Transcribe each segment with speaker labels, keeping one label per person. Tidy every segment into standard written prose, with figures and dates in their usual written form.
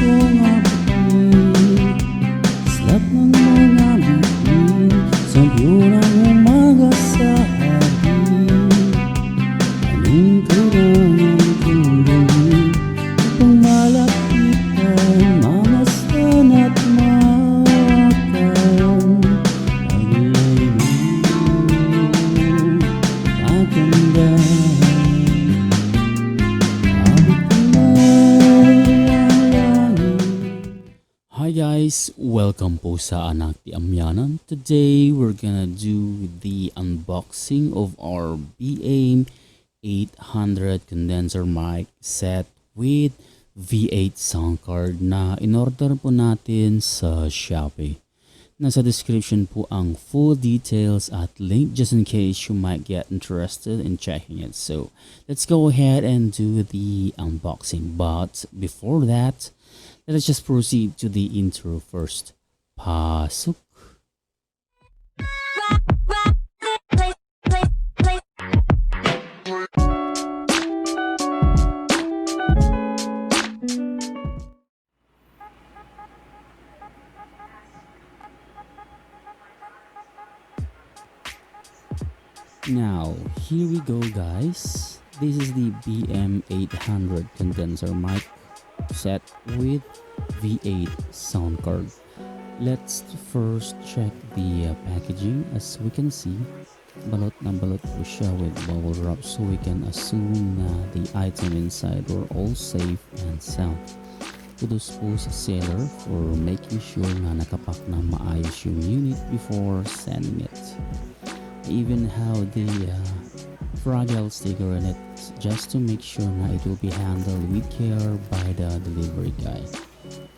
Speaker 1: kong abutin. Slap ng mga bituin sa ng umaga sa hardin. Anong kailangan kong gawin upang malapitan, mamasdan at mawakan? Paglay mo, kagandahan. Hi guys, welcome po sa Anak Ti Amyanan. Today we're gonna do the unboxing of our BAIM 800 condenser mic set with V8 sound card na in-order po natin sa Shopee. Nasa description po ang full details at link just in case you might get interested in checking it. So let's go ahead and do the unboxing. But before that, let us just proceed to the intro first. Pasok! Now, here we go guys. This is the BM 800 condenser mic set with V8 sound card. Let's first check the packaging. As we can see, balot na balot po siya with bubble wrap, so we can assume na the item inside were all safe and sound. Kudos po sa seller for making sure na nakapack na maayos yung unit before sending it. I even have the fragile sticker in it just to make sure na it will be handled with care by the delivery guy.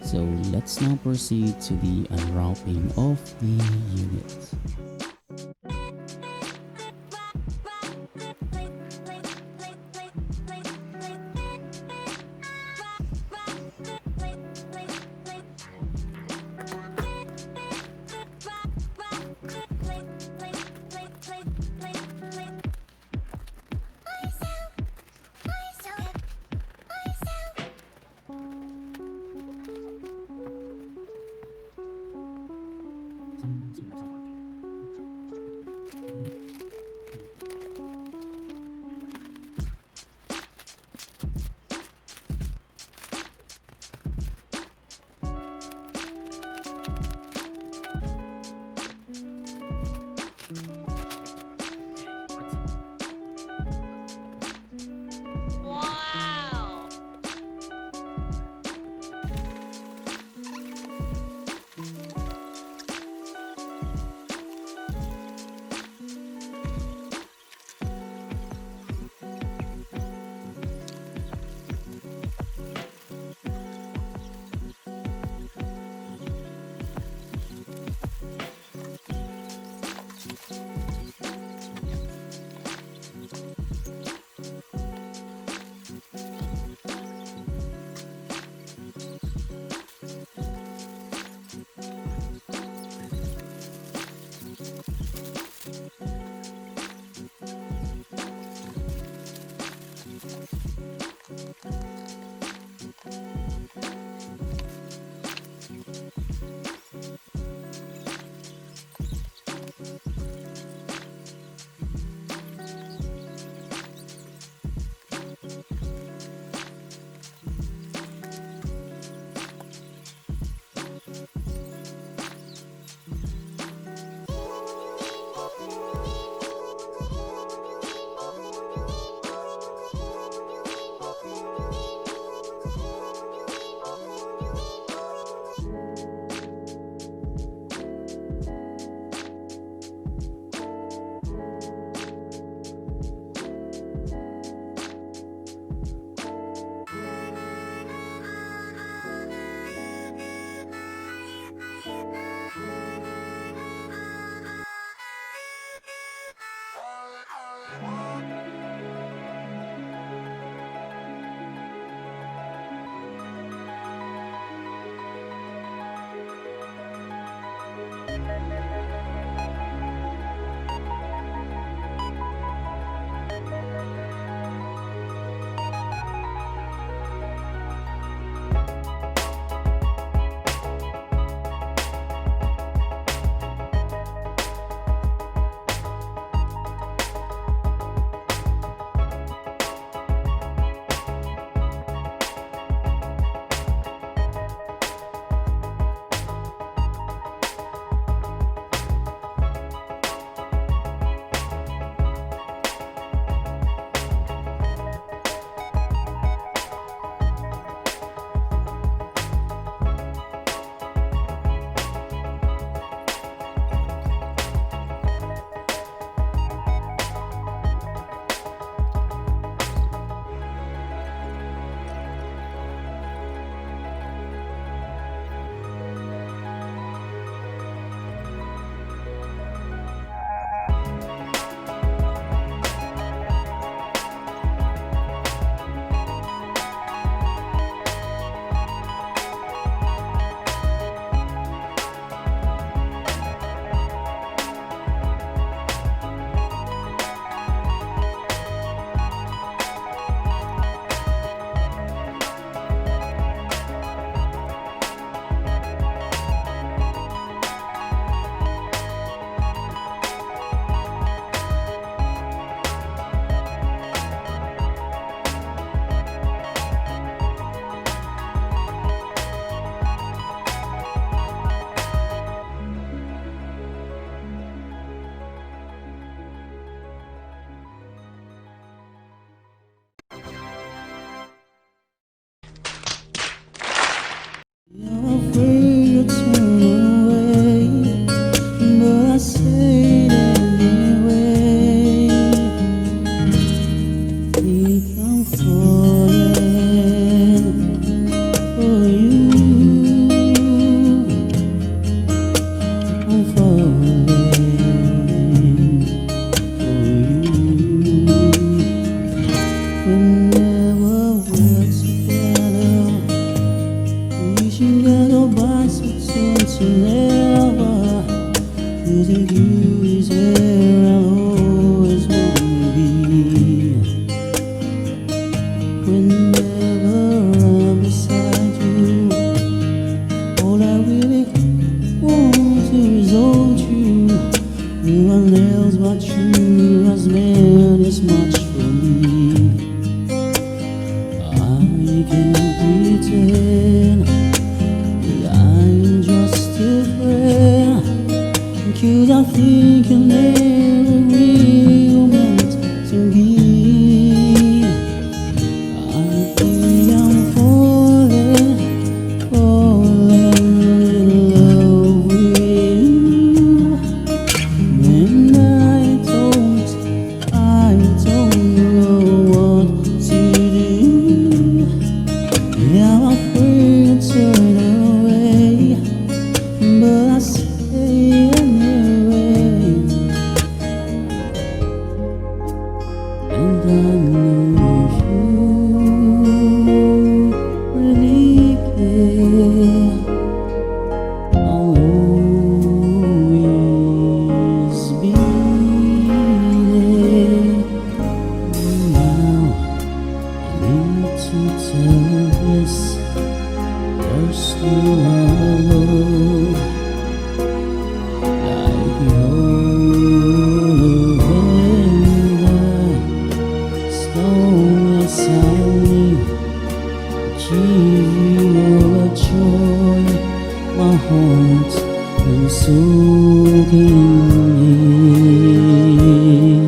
Speaker 1: So let's now proceed to the unwrapping of the unit. pretend that I'm just a friend? 'Cause I think you're never real meant to be. I think I'm falling in love with you. And I don't know what to do. Yeah, I'm afraid to turn away, but I stay anyway. And I know you really care. I'll always be there. Now I need to tell this. There's no love like yours, and as I live, give you all the joy my heart is soaking in.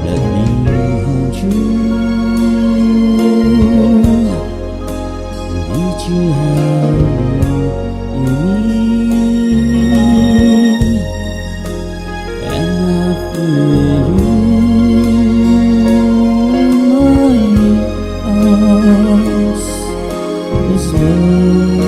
Speaker 1: Let me hold you. Did you have me? And I feel you in my arms. This love